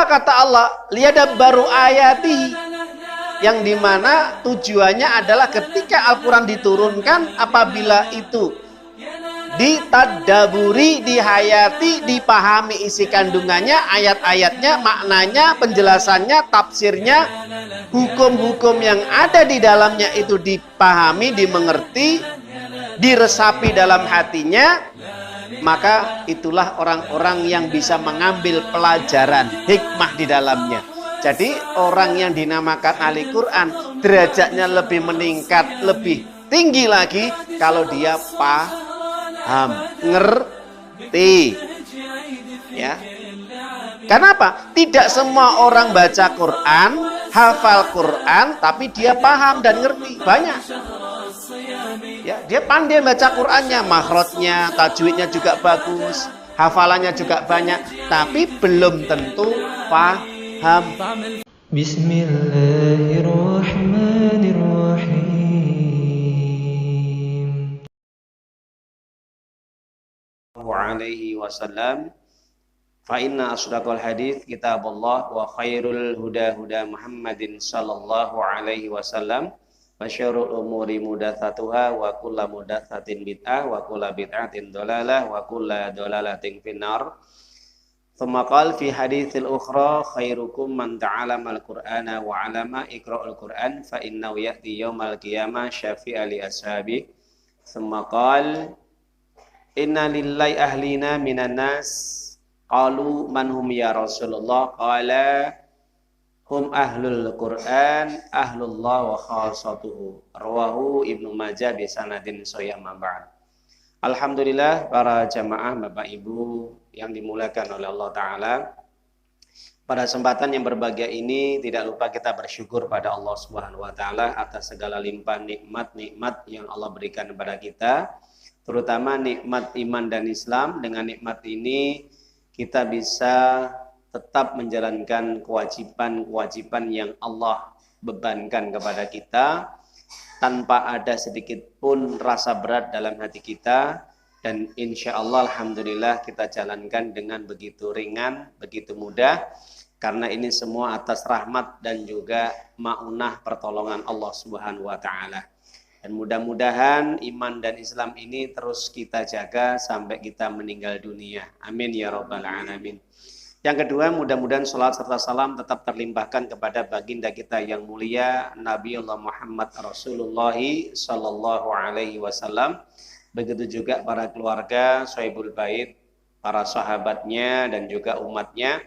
kata Allah? Liyadabbaru ayati, yang dimana tujuannya adalah ketika Al-Quran diturunkan, apabila itu ditadaburi, dihayati, dipahami isi kandungannya, ayat-ayatnya, maknanya, penjelasannya, tafsirnya, hukum-hukum yang ada di dalamnya itu dipahami, dimengerti, diresapi dalam hatinya, maka itulah orang-orang yang bisa mengambil pelajaran hikmah di dalamnya. Jadi orang yang dinamakan ahli Quran derajatnya lebih meningkat, lebih tinggi lagi kalau dia paham, ngerti. Ya. Kenapa? Tidak semua orang baca Quran, hafal Quran, tapi dia paham dan ngerti. Banyak. Ya, dia pandai baca Qurannya, makhrajnya, tajwidnya juga bagus, hafalannya juga banyak, tapi belum tentu paham. Bismillahirrahmanirrahim. Alaihi wasallam. Fa inna asdaqal hadits kitabullah wa khairul huda huda Muhammadin sallallahu alaihi wasallam. Wa syarrul umuri mudatsatuha wa kullu mudatsatin bid'ah wa kullu bid'atin dhalalah wa kullu dhalalatin finnar. Tsumma qala fi haditsil ukhra khairukum man ta'allama al-Qur'ana wa 'allama iqra'ul Qur'an fa innahu ya'ti yaumal qiyamah syafi'a li ashabi. Tsumma qala inna lillahi ahlina minan nas qalu man hum ya Rasulullah qala hum ahlul Qur'an ahlullah wa khassatuhu. Rawahu Ibnu Majah bi sanadin sahih. Ba'd. Alhamdulillah para jamaah Bapak Ibu yang dimuliakan oleh Allah Ta'ala, pada kesempatan yang berbahagia ini tidak lupa kita bersyukur pada Allah Subhanahu wa Ta'ala atas segala limpahan nikmat-nikmat yang Allah berikan kepada kita, terutama nikmat iman dan Islam. Dengan nikmat ini kita bisa tetap menjalankan kewajiban-kewajiban yang Allah bebankan kepada kita tanpa ada sedikit pun rasa berat dalam hati kita, dan insya Allah alhamdulillah kita jalankan dengan begitu ringan, begitu mudah, karena ini semua atas rahmat dan juga ma'unah pertolongan Allah Subhanahu wa Ta'ala. Dan mudah-mudahan iman dan Islam ini terus kita jaga sampai kita meninggal dunia. Amin ya rabbal alamin. Yang kedua, mudah-mudahan salat serta salam tetap terlimpahkan kepada baginda kita yang mulia Nabiullah Muhammad Rasulullah sallallahu alaihi wasallam. Begitu juga para keluarga, Sahibul Bait, para sahabatnya dan juga umatnya.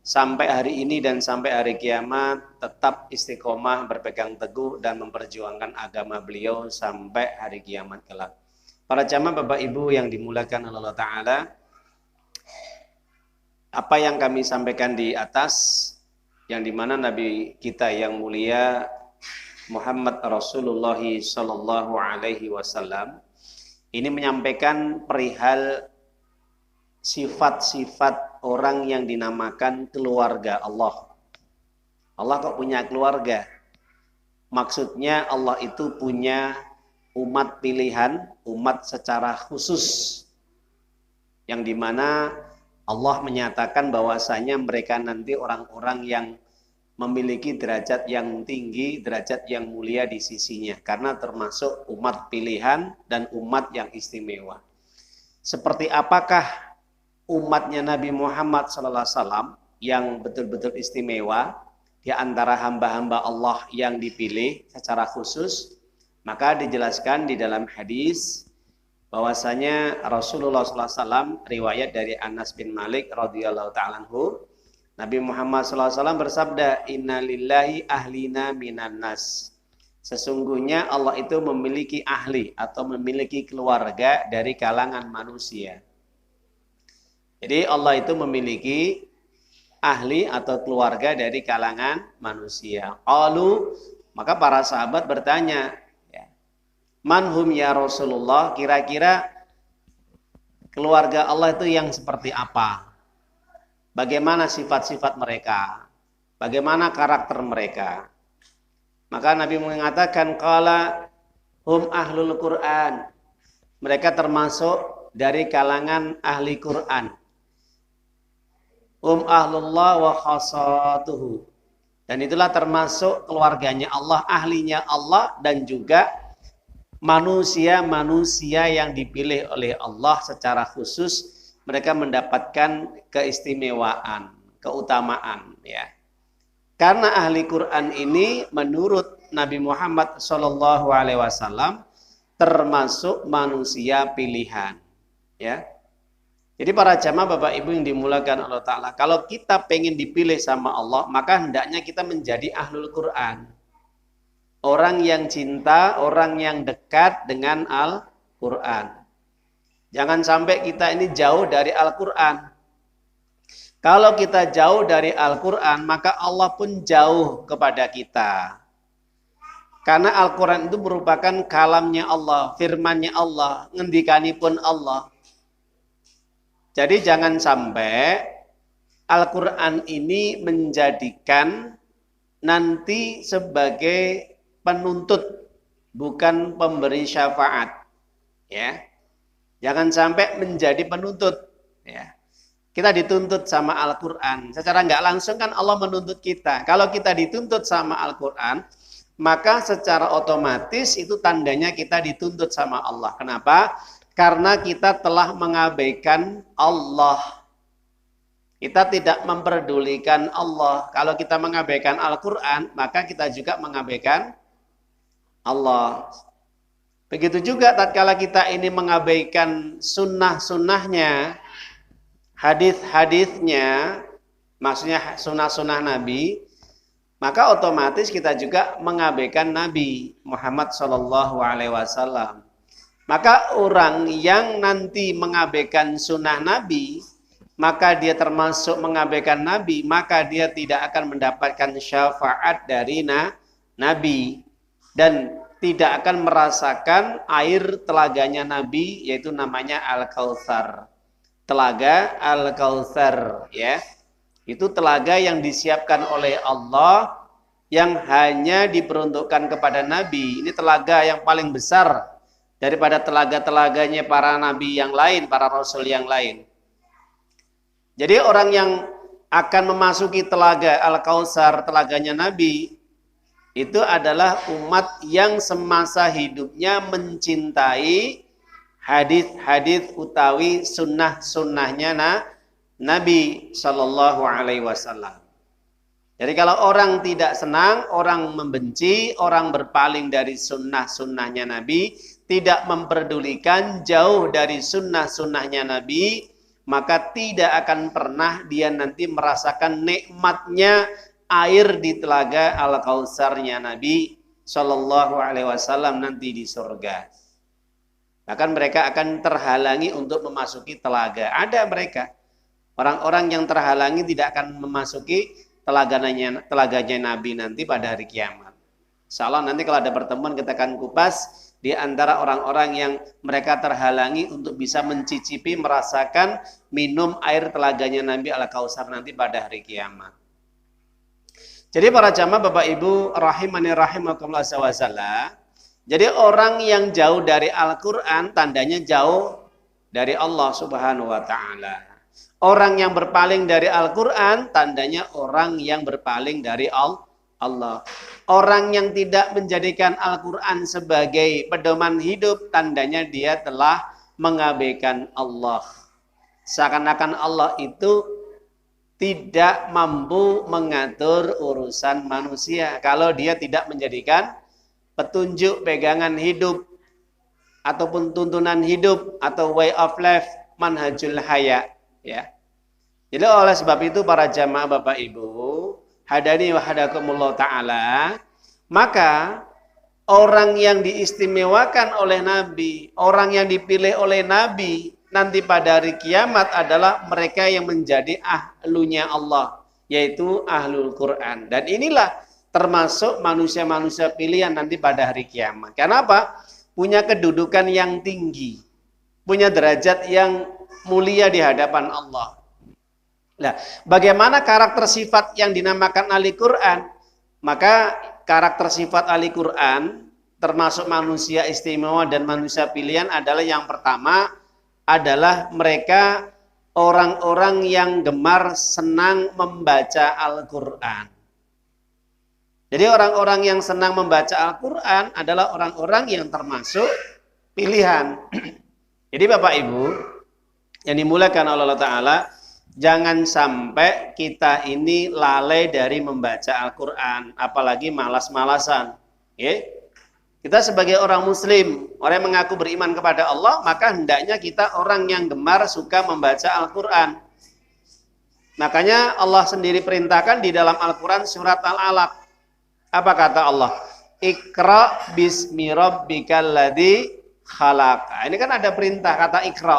Sampai hari ini dan sampai hari kiamat tetap istiqomah, berpegang teguh dan memperjuangkan agama beliau sampai hari kiamat kelak. Para jamaah Bapak Ibu yang dimuliakan Allah Ta'ala, apa yang kami sampaikan di atas, yang dimana Nabi kita yang mulia Muhammad Rasulullah sallallahu alaihi wasallam ini menyampaikan perihal sifat-sifat orang yang dinamakan keluarga Allah. Allah kok punya keluarga? Maksudnya Allah itu punya umat pilihan, umat secara khusus, yang dimana Allah menyatakan bahwasanya mereka nanti orang-orang yang memiliki derajat yang tinggi, derajat yang mulia di sisinya, karena termasuk umat pilihan dan umat yang istimewa. Seperti apakah umatnya Nabi Muhammad SAW yang betul-betul istimewa di antara hamba-hamba Allah yang dipilih secara khusus? Maka dijelaskan di dalam hadis bahwasanya Rasulullah SAW, riwayat dari Anas bin Malik radhiyallahu ta'ala anhu, Nabi Muhammad SAW bersabda, Inna lillahi ahlina minan nas. Sesungguhnya Allah itu memiliki ahli atau memiliki keluarga dari kalangan manusia. Jadi Allah itu memiliki ahli atau keluarga dari kalangan manusia. Qalu, maka para sahabat bertanya, manhum ya Rasulullah, kira-kira keluarga Allah itu yang seperti apa? Bagaimana sifat-sifat mereka? Bagaimana karakter mereka? Maka Nabi mengatakan, qala hum ahlul Quran. Mereka termasuk dari kalangan ahli Quran. ahlullah wa khasatuhu. Dan itulah termasuk keluarganya Allah, ahlinya Allah, dan juga manusia-manusia yang dipilih oleh Allah secara khusus. Mereka mendapatkan keistimewaan, keutamaan, ya. Karena ahli Quran ini menurut Nabi Muhammad SAW termasuk manusia pilihan, ya. Jadi para jamaah Bapak Ibu yang dimulakan Allah Ta'ala, kalau kita pengen dipilih sama Allah, maka hendaknya kita menjadi ahlul Quran. Orang yang cinta, orang yang dekat dengan Al-Quran. Jangan sampai kita ini jauh dari Al-Quran. Kalau kita jauh dari Al-Quran, maka Allah pun jauh kepada kita. Karena Al-Quran itu merupakan kalamnya Allah, firmannya Allah, ngendikanipun Allah. Jadi jangan sampai Al-Quran ini menjadikan nanti sebagai penuntut, bukan pemberi syafaat. Ya, jangan sampai menjadi penuntut. Ya, kita dituntut sama Al-Quran. Secara nggak langsung kan Allah menuntut kita. Kalau kita dituntut sama Al-Quran, maka secara otomatis itu tandanya kita dituntut sama Allah. Kenapa? Karena kita telah mengabaikan Allah. Kita tidak memperdulikan Allah. Kalau kita mengabaikan Al-Quran, maka kita juga mengabaikan Allah. Begitu juga tatkala kita ini mengabaikan sunnah-sunnahnya, hadis-hadisnya, maksudnya sunnah-sunnah Nabi, maka otomatis kita juga mengabaikan Nabi Muhammad SAW. Maka orang yang nanti mengabaikan sunnah Nabi, maka dia termasuk mengabaikan Nabi, maka dia tidak akan mendapatkan syafaat dari Nabi. Dan tidak akan merasakan air telaganya Nabi, yaitu namanya Al-Kautsar. Telaga Al-Kautsar, ya. Itu telaga yang disiapkan oleh Allah, yang hanya diperuntukkan kepada Nabi. Ini telaga yang paling besar daripada telaga-telaganya para nabi yang lain, para rasul yang lain. Jadi orang yang akan memasuki telaga Al-Kautsar, telaganya Nabi, itu adalah umat yang semasa hidupnya mencintai hadis-hadis utawi sunnah-sunnahnya Nabi Shallallahu Alaihi Wasallam. Jadi kalau orang tidak senang, orang membenci, orang berpaling dari sunnah-sunnahnya Nabi, tidak memperdulikan, jauh dari sunnah-sunnahnya Nabi, maka tidak akan pernah dia nanti merasakan nikmatnya air di telaga Al-Kautsarnya Nabi Shallallahu Alaihi Wasallam nanti di surga. Bahkan mereka akan terhalangi untuk memasuki telaga. Ada mereka, orang-orang yang terhalangi tidak akan memasuki telaganya Nabi nanti pada hari kiamat. Insya Allah nanti kalau ada pertemuan kita akan kupas di antara orang-orang yang mereka terhalangi untuk bisa mencicipi, merasakan minum air telaganya Nabi Al-Kautsar nanti pada hari kiamat. Jadi para jamaah Bapak Ibu rahimani rahimakumullah SAW, jadi orang yang jauh dari Al-Quran tandanya jauh dari Allah Subhanahu wa Ta'ala. Orang yang berpaling dari Al-Quran tandanya orang yang berpaling dari Allah. Orang yang tidak menjadikan Al-Quran sebagai pedoman hidup tandanya dia telah mengabaikan Allah. Seakan-akan Allah itu tidak mampu mengatur urusan manusia kalau dia tidak menjadikan petunjuk pegangan hidup ataupun tuntunan hidup atau way of life, manhajul haya. Ya. Jadi oleh sebab itu para jamaah Bapak Ibu hadani wa hadakumullah ta'ala, maka orang yang diistimewakan oleh Nabi, orang yang dipilih oleh Nabi nanti pada hari kiamat adalah mereka yang menjadi ahlunya Allah, yaitu ahlul Quran. Dan inilah termasuk manusia-manusia pilihan nanti pada hari kiamat. Kenapa? Punya kedudukan yang tinggi, punya derajat yang mulia di hadapan Allah. Nah, bagaimana karakter sifat yang dinamakan ahli Quran? Maka karakter sifat ahli Quran termasuk manusia istimewa dan manusia pilihan adalah yang pertama adalah mereka orang-orang yang gemar senang membaca Al-Quran. Jadi orang-orang yang senang membaca Al-Quran adalah orang-orang yang termasuk pilihan. Jadi Bapak Ibu yang dimuliakan oleh Allah Ta'ala, jangan sampai kita ini lalai dari membaca Al-Quran, apalagi malas-malasan. Kita sebagai orang muslim, orang yang mengaku beriman kepada Allah, maka hendaknya kita orang yang gemar suka membaca Al-Quran. Makanya Allah sendiri perintahkan di dalam Al-Quran surat Al-Alaq. Apa kata Allah? Iqra bismi rabbikal ladzi khalaq. Ini kan ada perintah kata Iqra.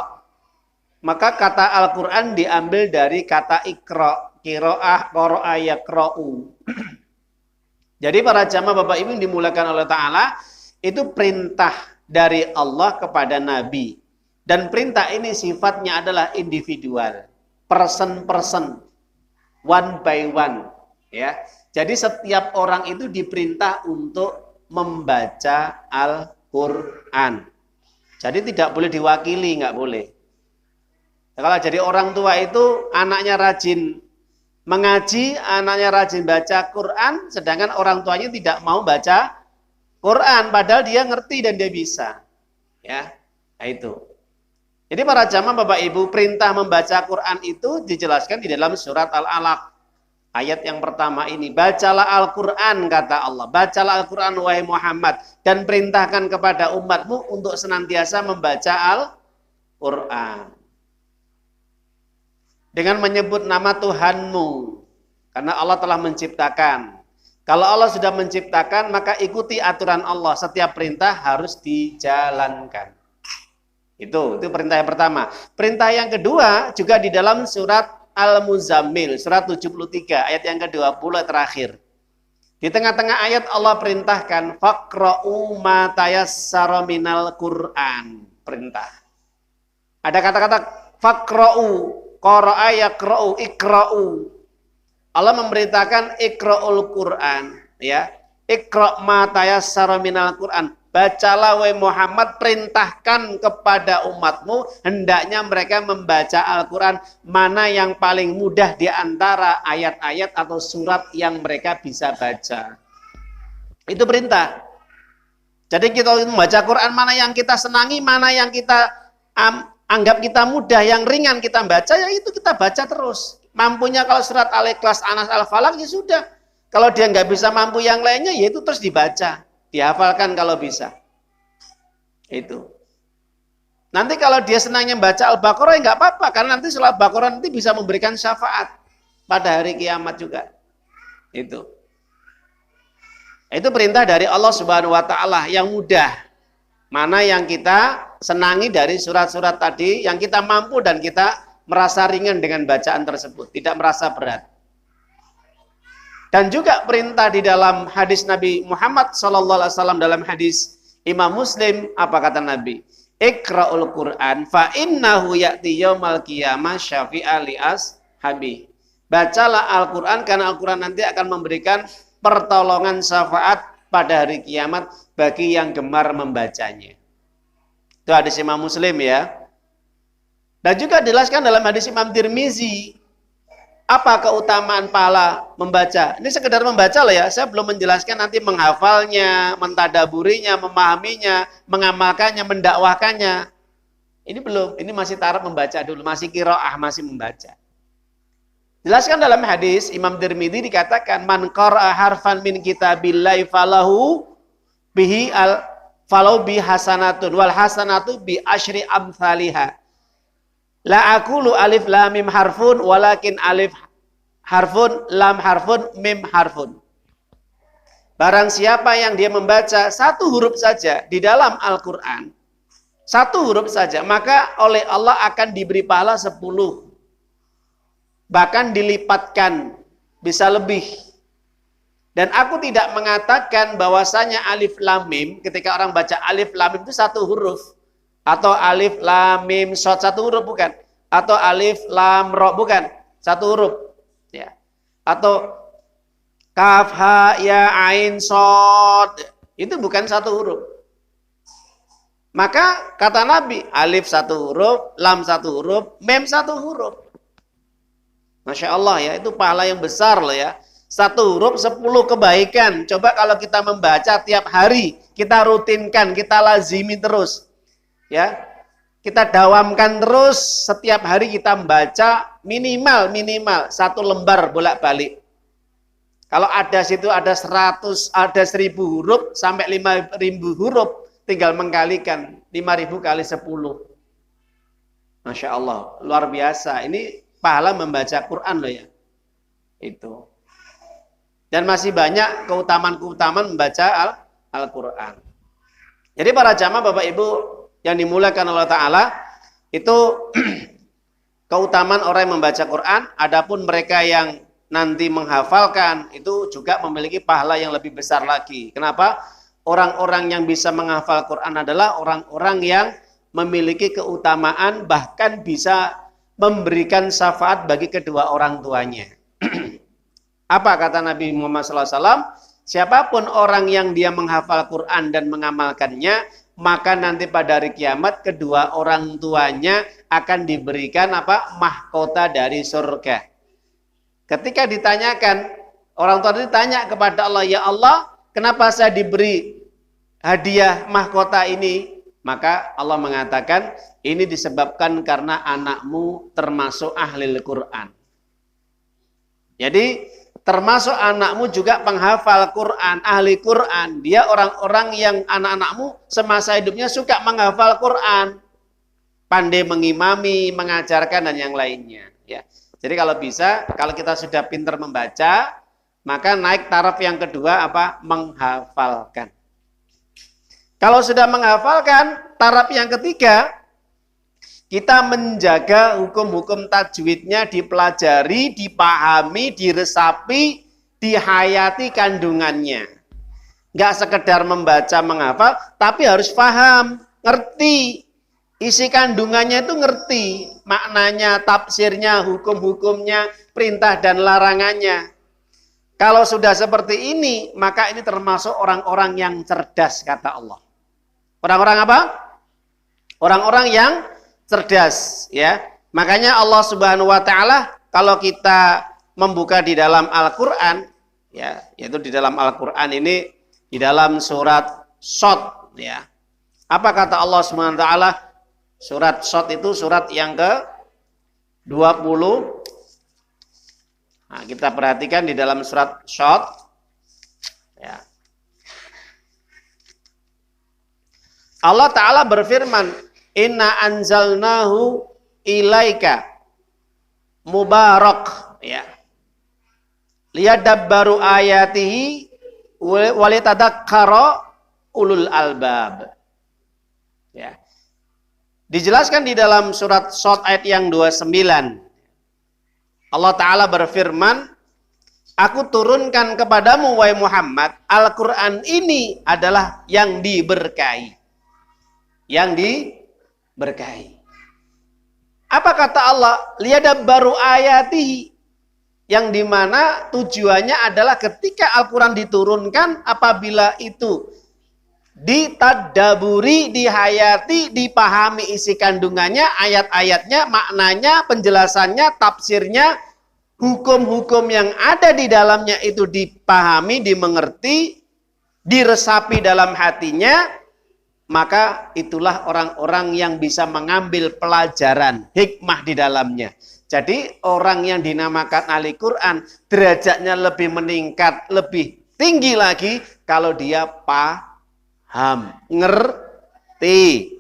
Maka kata Al-Quran diambil dari kata Iqra. Qiraah, qara'a, yaqra'u. Jadi para jamaah Bapak Ibu yang dimuliakan oleh Ta'ala, itu perintah dari Allah kepada Nabi. Dan perintah ini sifatnya adalah individual. Person, one by one. Ya. Jadi setiap orang itu diperintah untuk membaca Al-Quran. Jadi tidak boleh diwakili, nggak boleh. Kalau jadi orang tua itu anaknya rajin mengaji, anaknya rajin baca Quran, sedangkan orang tuanya tidak mau baca Quran, padahal dia ngerti dan dia bisa. Ya, nah itu. Jadi para jamaah Bapak Ibu, perintah membaca Quran itu dijelaskan di dalam surat Al-Alaq. Ayat yang pertama ini, bacalah Al-Quran, kata Allah. Bacalah Al-Quran, wahai Muhammad. Dan perintahkan kepada umatmu untuk senantiasa membaca Al-Quran. Dengan menyebut nama Tuhanmu. Karena Allah telah menciptakan. Kalau Allah sudah menciptakan, maka ikuti aturan Allah. Setiap perintah harus dijalankan. Itu perintah yang pertama. Perintah yang kedua juga di dalam surat Al-Muzammil, surat 73, ayat yang ke-20 terakhir. Di tengah-tengah ayat Allah perintahkan, faqra'u ma tayassara minal Qur'an. Perintah. Ada kata-kata faqra'u, qara'a yaqra'u, iqra'u. Allah memerintahkan iqra'ul Qur'an, ya. Iqra' ma tayassara minal Qur'an. Bacalah wahai Muhammad, perintahkan kepada umatmu hendaknya mereka membaca Al-Quran mana yang paling mudah di antara ayat-ayat atau surat yang mereka bisa baca. Itu perintah. Jadi kita membaca Quran mana yang kita senangi, mana yang kita anggap kita mudah, yang ringan kita baca, ya itu kita baca terus. Mampunya kalau surat Al-Ikhlas, Anas, Al-Falaq ya sudah. Kalau dia nggak bisa mampu yang lainnya, ya itu terus dibaca. Dihafalkan kalau bisa. Itu. Nanti kalau dia senangnya baca Al-Baqarah ya nggak apa-apa, karena nanti surat Al-Baqarah nanti bisa memberikan syafaat pada hari kiamat juga. Itu. Itu perintah dari Allah Subhanahu wa taala yang mudah. Mana yang kita senangi dari surat-surat tadi, yang kita mampu dan kita merasa ringan dengan bacaan tersebut, tidak merasa berat. Dan juga perintah di dalam hadis Nabi Muhammad SAW, dalam hadis Imam Muslim, apa kata Nabi? Iqra'ul Qur'an fa innahu ya'ti yaumal qiyamah syafi'a li ashabi. Bacalah Al-Qur'an karena Al-Qur'an nanti akan memberikan pertolongan syafaat pada hari kiamat bagi yang gemar membacanya. Itu hadis Imam Muslim ya. Dan juga dijelaskan dalam hadis Imam Tirmizi. Apa keutamaan pahala membaca? Ini sekedar membaca lah ya. Saya belum menjelaskan nanti menghafalnya, mentadaburinya, memahaminya, mengamalkannya, mendakwahkannya. Ini belum. Ini masih taraf membaca dulu. Masih qiraah, masih membaca. Jelaskan dalam hadis Imam Tirmidzi dikatakan, man qara'a harfan min kitabillahi falahu bihi falau bi hasanatun wal hasanatu bi asyri amsalihah. La aqulu alif lam mim harfun walakin alif harfun lam harfun mim harfun. Barang siapa yang dia membaca satu huruf saja di dalam Al-Qur'an, satu huruf saja, maka oleh Allah akan diberi pahala 10. Bahkan dilipatkan, bisa lebih. Dan aku tidak mengatakan bahwasanya alif lam mim, ketika orang baca alif lam mim itu satu huruf. Atau alif lam mim shad satu huruf, bukan. Atau alif lam ro, bukan. Satu huruf. Ya. Atau kaf ha ya ain shad, itu bukan satu huruf. Maka kata Nabi, alif satu huruf, lam satu huruf, mem satu huruf. Masya Allah ya, itu pahala yang besar loh ya. Satu huruf 10 kebaikan. Coba kalau kita membaca tiap hari, kita rutinkan, kita lazimi terus. Ya, kita dawamkan terus, setiap hari kita membaca minimal 1 lembar bolak-balik. Kalau ada situ ada 100, ada 1000 huruf sampai 5000 huruf, tinggal mengkalikan 5000 kali 10. Masya Allah, luar biasa. Ini pahala membaca Quran loh ya. Itu. Dan masih banyak keutamaan-keutamaan membaca Al-Quran. Jadi para jamaah Bapak Ibu yang dimuliakan Allah Ta'ala, itu keutamaan orang yang membaca Quran. Adapun mereka yang nanti menghafalkan, itu juga memiliki pahala yang lebih besar lagi. Kenapa? Orang-orang yang bisa menghafal Quran adalah orang-orang yang memiliki keutamaan, bahkan bisa memberikan syafaat bagi kedua orang tuanya. Apa kata Nabi Muhammad SAW? Siapapun orang yang dia menghafal Quran dan mengamalkannya, maka nanti pada hari kiamat kedua orang tuanya akan diberikan apa? Mahkota dari surga. Ketika ditanyakan, orang tua ditanya kepada Allah, ya Allah, kenapa saya diberi hadiah mahkota ini? Maka Allah mengatakan, ini disebabkan karena anakmu termasuk ahli Al-Quran. Jadi termasuk anakmu juga penghafal Quran, ahli Quran. Dia orang-orang yang anak-anakmu semasa hidupnya suka menghafal Quran. Pandai mengimami, mengajarkan dan yang lainnya. Ya. Jadi kalau bisa, kalau kita sudah pintar membaca, maka naik taraf yang kedua apa? Menghafalkan. Kalau sudah menghafalkan, taraf yang ketiga, kita menjaga hukum-hukum tajwidnya dipelajari, dipahami, diresapi, dihayati kandungannya. Nggak sekedar membaca, menghafal, tapi harus paham, ngerti. Isi kandungannya itu ngerti, maknanya, tafsirnya, hukum-hukumnya, perintah dan larangannya. Kalau sudah seperti ini, maka ini termasuk orang-orang yang cerdas, kata Allah. Orang-orang apa? Orang-orang yang cerdas, ya. Makanya Allah Subhanahu wa taala kalau kita membuka di dalam Al-Qur'an, ya, yaitu di dalam Al-Qur'an ini di dalam surat Shad, ya. Apa kata Allah Subhanahu wa taala? Surat Shad itu surat yang ke-20. Nah, kita perhatikan di dalam surat Shad, ya. Allah Ta'ala berfirman, inna anzalnahu ilaika mubarak, ya, liyadabbaru ayatihi walitadakkara ulul albab. Ya. Dijelaskan di dalam surat Shad ayat yang 29. Allah Ta'ala berfirman, aku turunkan kepadamu wahai Muhammad, Al-Quran ini adalah yang diberkahi. Yang diberkahi. Apa kata Allah? Liyadabbaru ayatihi. Yang dimana tujuannya adalah ketika Al-Quran diturunkan, apabila itu ditadaburi, dihayati, dipahami isi kandungannya, ayat-ayatnya, maknanya, penjelasannya, tafsirnya, hukum-hukum yang ada di dalamnya itu dipahami, dimengerti, diresapi dalam hatinya, maka itulah orang-orang yang bisa mengambil pelajaran, hikmah di dalamnya. Jadi orang yang dinamakan ahli Quran, derajatnya lebih meningkat, lebih tinggi lagi kalau dia paham, ngerti.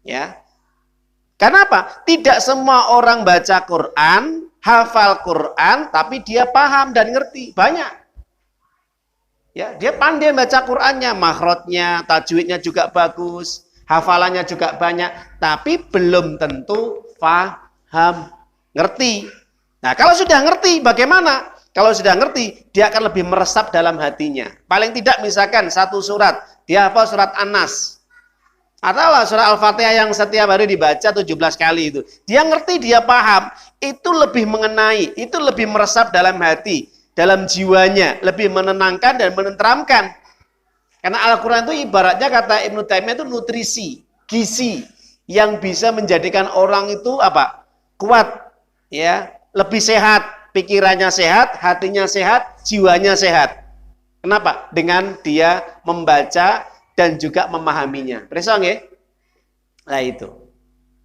Ya. Kenapa? Tidak semua orang baca Quran, hafal Quran, tapi dia paham dan ngerti. Banyak. Ya, dia pandai baca Qurannya, makhrajnya, tajwidnya juga bagus, hafalannya juga banyak, tapi belum tentu paham, ngerti. Nah, kalau sudah ngerti, bagaimana? Kalau sudah ngerti, dia akan lebih meresap dalam hatinya. Paling tidak misalkan satu surat, dia hafal surat An-Nas. Atau surat Al-Fatihah yang setiap hari dibaca 17 kali itu. Dia ngerti, dia paham. Itu lebih mengenai, itu lebih meresap dalam hati, dalam jiwanya, lebih menenangkan dan menenteramkan. Karena Al-Quran itu ibaratnya kata Ibnu Taimiyah itu nutrisi, gizi yang bisa menjadikan orang itu apa? Kuat, ya, lebih sehat, pikirannya sehat, hatinya sehat, jiwanya sehat. Kenapa? Dengan dia membaca dan juga memahaminya. Perisa nggih? Nah itu.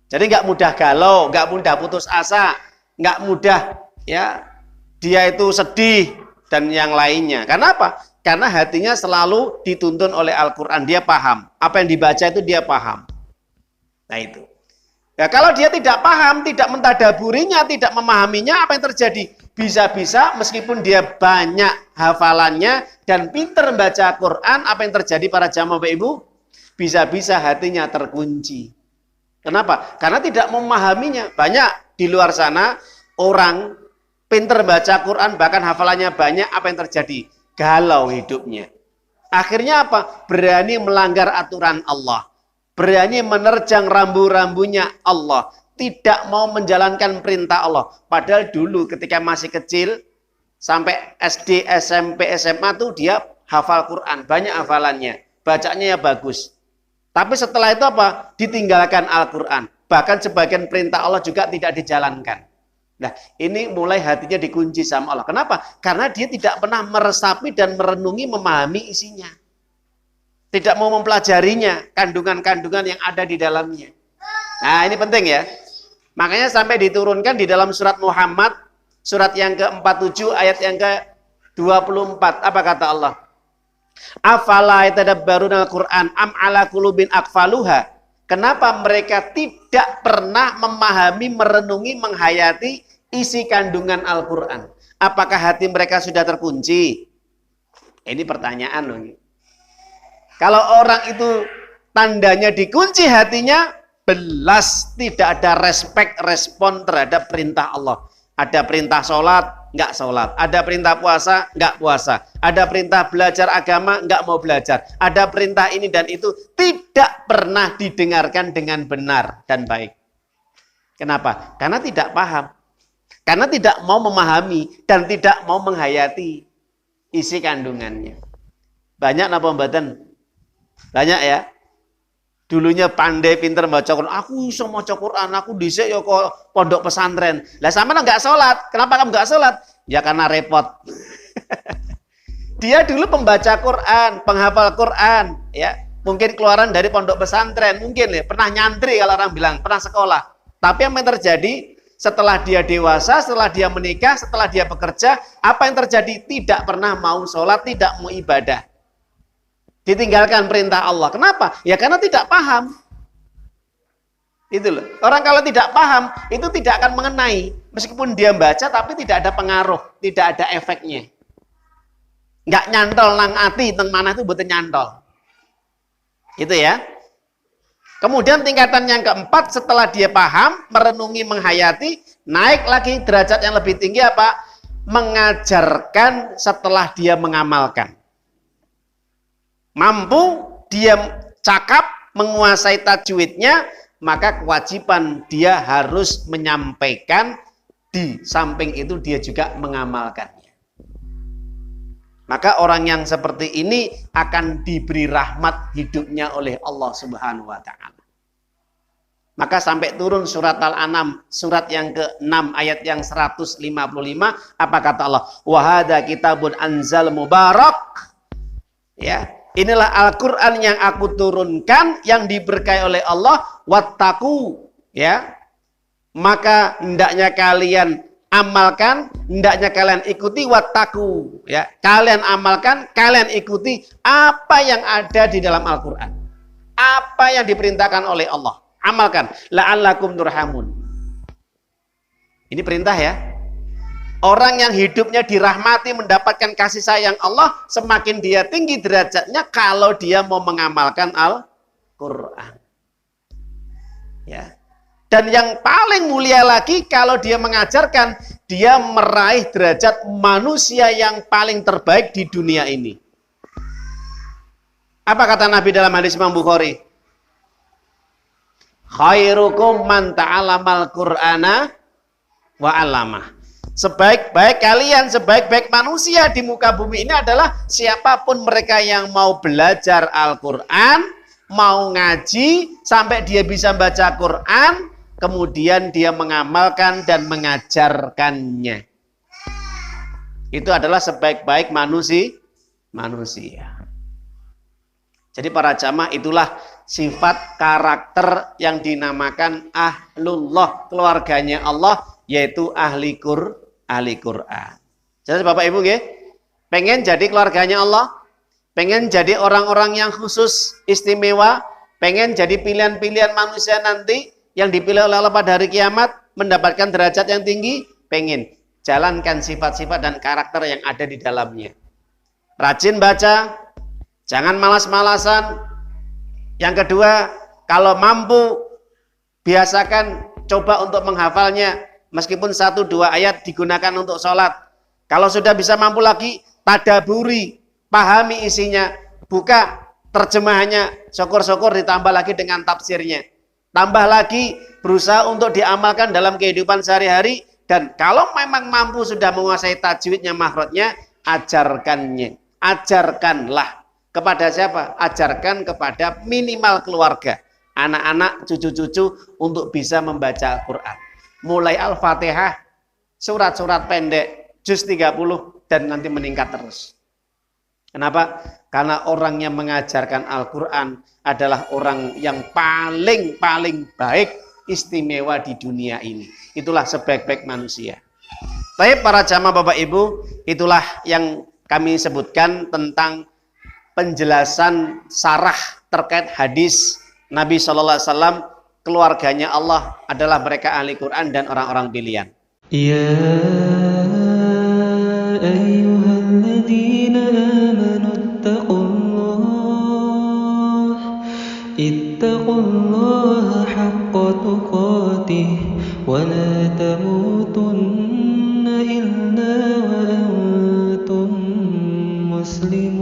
Jadi nggak mudah galau, nggak mudah putus asa, nggak mudah ya dia itu sedih dan yang lainnya. Karena apa? Karena hatinya selalu dituntun oleh Al-Quran. Dia paham. Apa yang dibaca itu dia paham. Nah itu. Ya, kalau dia tidak paham, tidak mentadaburinya, tidak memahaminya, apa yang terjadi? Bisa-bisa meskipun dia banyak hafalannya dan pintar membaca Quran, apa yang terjadi para jamaah Bapak Ibu? Bisa-bisa hatinya terkunci. Kenapa? Karena tidak memahaminya. Banyak di luar sana orang pintar baca Quran, bahkan hafalannya banyak, apa yang terjadi? Galau hidupnya. Akhirnya apa? Berani melanggar aturan Allah. Berani menerjang rambu-rambunya Allah. Tidak mau menjalankan perintah Allah. Padahal dulu ketika masih kecil, sampai SD, SMP, SMA tuh dia hafal Quran. Banyak hafalannya. Bacanya ya bagus. Tapi setelah itu apa? Ditinggalkan Al-Quran. Bahkan sebagian perintah Allah juga tidak dijalankan. Nah, ini mulai hatinya dikunci sama Allah. Kenapa? Karena dia tidak pernah meresapi dan merenungi, memahami isinya. Tidak mau mempelajarinya, kandungan-kandungan yang ada di dalamnya. Nah, ini penting ya. Makanya sampai diturunkan di dalam surat Muhammad, surat yang ke-47, ayat yang ke-24. Apa kata Allah? Afala yatadabbaruna al-Qur'an am ala qulubin aqfaluha. Kenapa mereka tidak pernah memahami, merenungi, menghayati isi kandungan Al-Quran? Apakah hati mereka sudah terkunci? Ini pertanyaan loh. Kalau orang itu tandanya dikunci hatinya, belas tidak ada respon terhadap perintah Allah. Ada perintah sholat, nggak sholat. Ada perintah puasa, nggak puasa. Ada perintah belajar agama, nggak mau belajar. Ada perintah ini dan itu tidak pernah didengarkan dengan benar dan baik. Kenapa? Karena tidak paham. Karena tidak mau memahami dan tidak mau menghayati isi kandungannya. Banyak napa mboten? Banyak ya. Dulunya pandai pinter baca Quran. Aku bisa maca Quran, aku dhisik ya kok pondok pesantren. Lah sampean enggak sholat. Kenapa kamu enggak sholat? Ya karena repot. Dia dulu pembaca Quran, penghafal Quran, ya. Mungkin keluaran dari pondok pesantren, mungkin ya, pernah nyantri kalau orang bilang, pernah sekolah. Tapi yang terjadi setelah dia dewasa, setelah dia menikah, setelah dia bekerja, apa yang terjadi? Tidak pernah mau sholat, tidak mau ibadah. Ditinggalkan perintah Allah. Kenapa? Ya karena tidak paham. Itu loh. Orang kalau tidak paham, itu tidak akan mengenai. Meskipun dia baca, tapi tidak ada pengaruh, tidak ada efeknya. Nggak nyantol nang ati, teng mana itu betul nyantol. Itu ya. Kemudian tingkatan yang keempat, setelah dia paham, merenungi, menghayati, naik lagi derajat yang lebih tinggi apa? Mengajarkan setelah dia mengamalkan. Mampu dia cakap, menguasai tajwidnya, maka kewajiban dia harus menyampaikan, di samping itu dia juga mengamalkannya. Maka orang yang seperti ini akan diberi rahmat hidupnya oleh Allah Subhanahu wa taala. Maka sampai turun surat Al-An'am, surat yang ke-6 ayat yang 155, apa kata Allah? Wa hadza kitabun anzal mubarak. Ya. Inilah Al-Quran yang aku turunkan, yang diberkahi oleh Allah. Wattaku, ya. Maka hendaknya kalian amalkan, hendaknya kalian ikuti. Wattaku, ya. Kalian amalkan, kalian ikuti apa yang ada di dalam Al-Quran. Apa yang diperintahkan oleh Allah. Amalkan. La'allakum turhamun. Ini perintah ya. Orang yang hidupnya dirahmati, mendapatkan kasih sayang Allah, semakin dia tinggi derajatnya kalau dia mau mengamalkan Al-Quran. Ya. Dan yang paling mulia lagi, kalau dia mengajarkan, dia meraih derajat manusia yang paling terbaik di dunia ini. Apa kata Nabi dalam hadis Imam Bukhari? Khairukum man ta'alamal Qur'ana wa 'allamah. Sebaik-baik kalian, sebaik-baik manusia di muka bumi ini adalah siapapun mereka yang mau belajar Al-Quran, mau ngaji, sampai dia bisa baca Quran, kemudian dia mengamalkan dan mengajarkannya. Itu adalah sebaik-baik manusia. Jadi para jamaah, itulah sifat karakter yang dinamakan ahlullah, keluarganya Allah, yaitu ahli Quran. Jadi Bapak Ibu nggih, pengen jadi keluarganya Allah, pengen jadi orang-orang yang khusus, istimewa, pengen jadi pilihan-pilihan manusia nanti yang dipilih oleh Allah pada hari kiamat, mendapatkan derajat yang tinggi, pengen jalankan sifat-sifat dan karakter yang ada di dalamnya. Rajin baca, jangan malas-malasan. Yang kedua, kalau mampu, biasakan coba untuk menghafalnya. Meskipun 1-2 ayat digunakan untuk sholat. Kalau sudah bisa mampu lagi, tadaburi, pahami isinya, buka terjemahannya, syukur-syukur ditambah lagi dengan tafsirnya. Tambah lagi, berusaha untuk diamalkan dalam kehidupan sehari-hari. Dan kalau memang mampu sudah menguasai tajwidnya, makhrajnya, ajarkannya. Ajarkanlah. Kepada siapa? Ajarkan kepada minimal keluarga. Anak-anak, cucu-cucu untuk bisa membaca Al-Quran. Mulai Al-Fatihah, surat-surat pendek, juz 30, dan nanti meningkat terus. Kenapa? Karena orang yang mengajarkan Al-Quran adalah orang yang paling baik, istimewa di dunia ini. Itulah sebaik-baik manusia. Baik para jamaah Bapak Ibu, itulah yang kami sebutkan tentang penjelasan sarah terkait hadis Nabi SAW. Keluarganya Allah adalah mereka ahli Quran dan orang-orang pilihan. Ya ayyuhalladzina amanu ittaqullaha haqqa tuqatih wa la tamutunna illa wa antum muslimun.